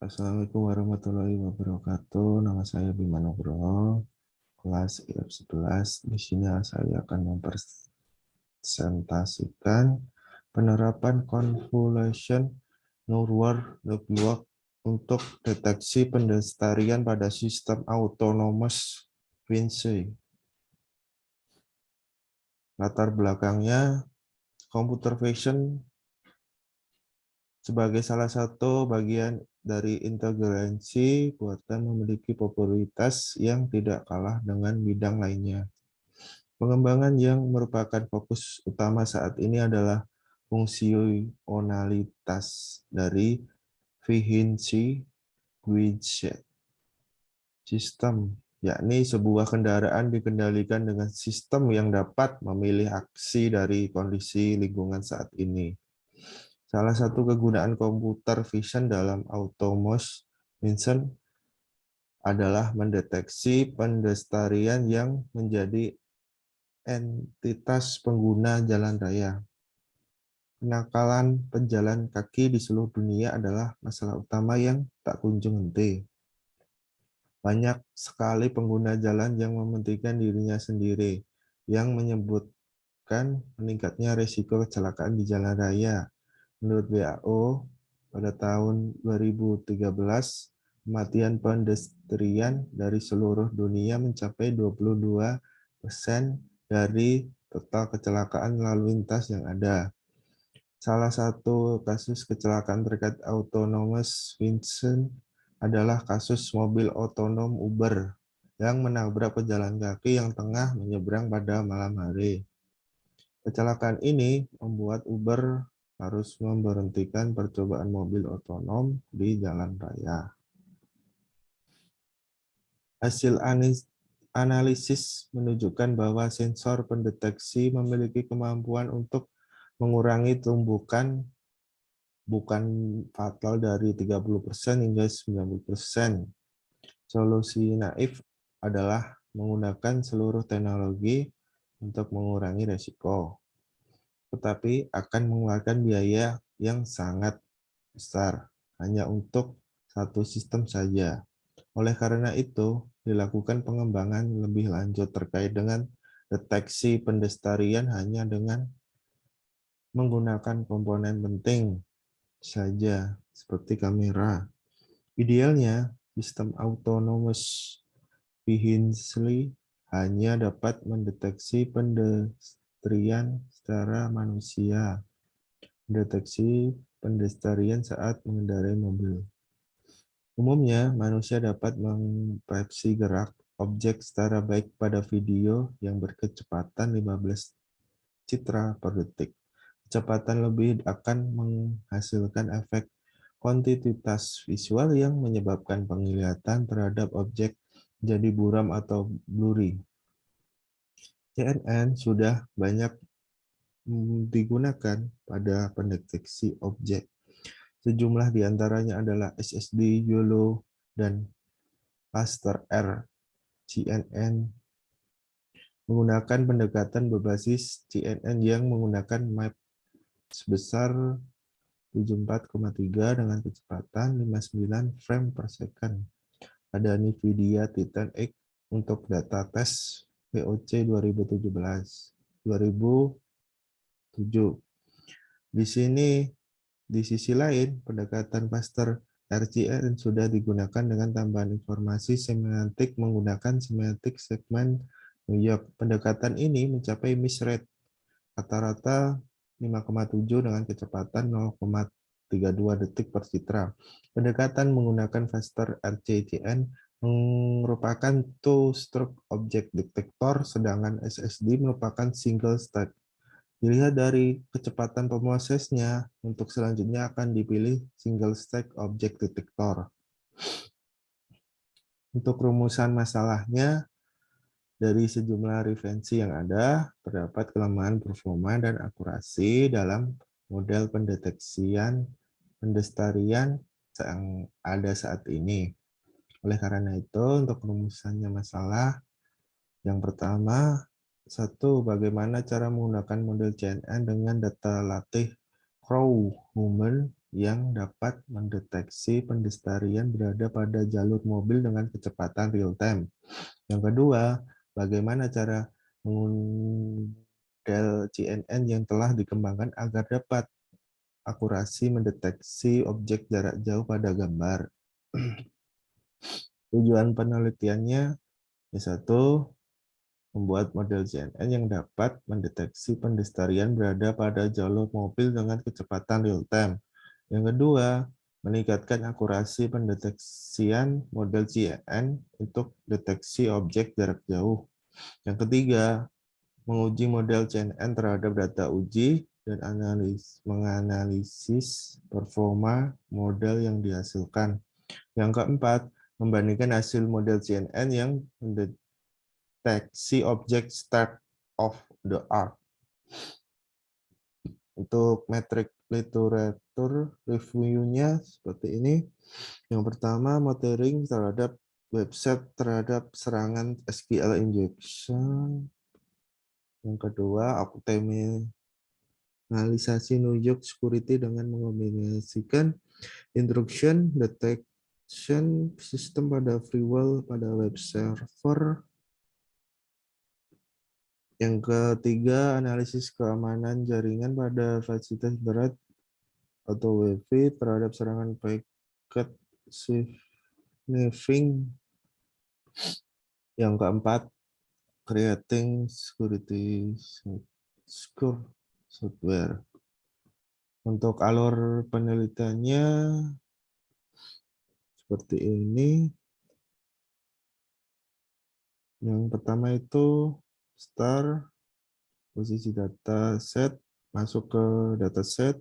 Assalamualaikum warahmatullahi wabarakatuh. Nama saya Bima Nugroho, kelas IF11. Di sini saya akan mempresentasikan penerapan convolution neural network untuk deteksi pendelestarian pada sistem autonomous Vinci. Latar belakangnya, computer vision sebagai salah satu bagian dari integrasi buatan memiliki popularitas yang tidak kalah dengan bidang lainnya. Pengembangan yang merupakan fokus utama saat ini adalah fungsionalitas dari Vinci Widget System, yakni sebuah kendaraan dikendalikan dengan sistem yang dapat memilih aksi dari kondisi lingkungan saat ini. Salah satu kegunaan computer vision dalam autonomous vision adalah mendeteksi pendelestarian yang menjadi entitas pengguna jalan raya. Kenakalan pejalan kaki di seluruh dunia adalah masalah utama yang tak kunjung henti. Banyak sekali pengguna jalan yang mementingkan dirinya sendiri, yang menyebutkan meningkatnya risiko kecelakaan di jalan raya. Menurut WHO, pada tahun 2013, kematian pedestrian dari seluruh dunia mencapai 22% dari total kecelakaan lalu lintas yang ada. Salah satu kasus kecelakaan terkait autonomous vision adalah kasus mobil otonom Uber yang menabrak pejalan kaki yang tengah menyeberang pada malam hari. Kecelakaan ini membuat Uber harus memberhentikan percobaan mobil otonom di jalan raya. Hasil analisis menunjukkan bahwa sensor pendeteksi memiliki kemampuan untuk mengurangi tumbukan bukan fatal dari 30% hingga 90%. Solusi naif adalah menggunakan seluruh teknologi untuk mengurangi resiko, tetapi akan mengeluarkan biaya yang sangat besar hanya untuk satu sistem saja. Oleh karena itu, dilakukan pengembangan lebih lanjut terkait dengan deteksi pendelestarian hanya dengan menggunakan komponen penting saja, seperti kamera. Idealnya, sistem autonomous vehicle hanya dapat mendeteksi pendestrian secara manusia, mendeteksi pendestrian saat mengendarai mobil. Umumnya, manusia dapat mempersepsi gerak objek secara baik pada video yang berkecepatan 15 citra per detik. Kecepatan lebih akan menghasilkan efek kontinuitas visual yang menyebabkan penglihatan terhadap objek jadi buram atau blurry. CNN sudah banyak digunakan pada pendeteksi objek. Sejumlah di antaranya adalah SSD, YOLO, dan Cluster R. CNN menggunakan pendekatan berbasis CNN yang menggunakan map sebesar 74,3 dengan kecepatan 59 frame per second. Ada NVIDIA Titan X untuk data tes VOC 2007. Di sisi lain, pendekatan Cluster RCN sudah digunakan dengan tambahan informasi semantik menggunakan semantik segmen New York. Pendekatan ini mencapai miss rate rata-rata 5,7 dengan kecepatan 0,32 detik per citra. Pendekatan menggunakan Cluster RCN merupakan two-stroke object detector, sedangkan SSD merupakan single stage. Dilihat dari kecepatan pemrosesnya, untuk selanjutnya akan dipilih single stage object detector. Untuk rumusan masalahnya, dari sejumlah referensi yang ada, terdapat kelemahan performa dan akurasi dalam model pendeteksian pendelestarian yang ada saat ini. Oleh karena itu, untuk rumusannya masalah, yang pertama, satu, bagaimana cara menggunakan model CNN dengan data latih Crow-Human yang dapat mendeteksi pendestarian berada pada jalur mobil dengan kecepatan real time. Yang kedua, bagaimana cara model CNN yang telah dikembangkan agar dapat akurasi mendeteksi objek jarak jauh pada gambar. Tujuan penelitiannya, satu, membuat model CNN yang dapat mendeteksi pendestarian berada pada jalur mobil dengan kecepatan real time. Yang kedua, meningkatkan akurasi pendeteksian model CNN untuk deteksi objek jarak jauh. Yang ketiga, menguji model CNN terhadap data uji dan menganalisis performa model yang dihasilkan. Yang keempat, membandingkan hasil model CNN yang mendeteksi objek start of the art. Untuk metrik literatur reviewnya seperti ini. Yang pertama, monitoring terhadap website terhadap serangan SQL injection. Yang kedua, optimalisasi New York security dengan mengombinasikan intrusion detection system pada firewall pada web server. Yang ketiga, analisis keamanan jaringan pada fasilitas internet atau WiFi terhadap serangan packet sniffing. Yang keempat, creating security score software. Untuk alur penelitiannya seperti ini. Yang pertama itu start, posisi data set, masuk ke dataset,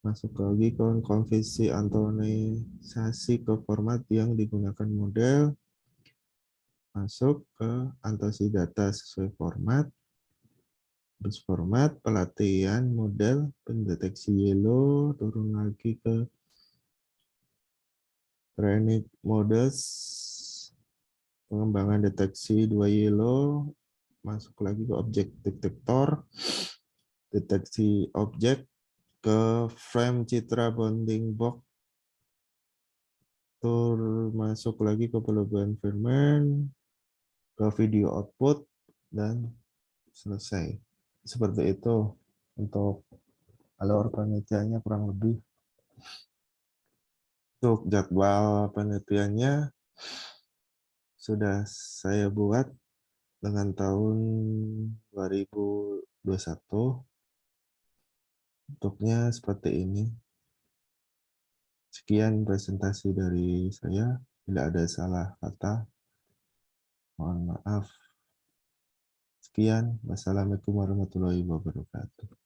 masuk lagi ke konversi antonisasi ke format yang digunakan model, masuk ke anotasi data sesuai format, terus format, pelatihan model, pendeteksi yellow, turun lagi ke training models, pengembangan deteksi 2 yellow, masuk lagi ke objek detektor, deteksi objek, ke frame citra bounding box, masuk lagi ke perubahan environment, ke video output, dan selesai. Seperti itu untuk alur penelitiannya kurang lebih. Untuk jadwal penelitiannya sudah saya buat dengan tahun 2021. Bentuknya seperti ini. Sekian presentasi dari saya. Tidak ada salah kata. Mohon maaf. Sekian. Wassalamualaikum warahmatullahi wabarakatuh.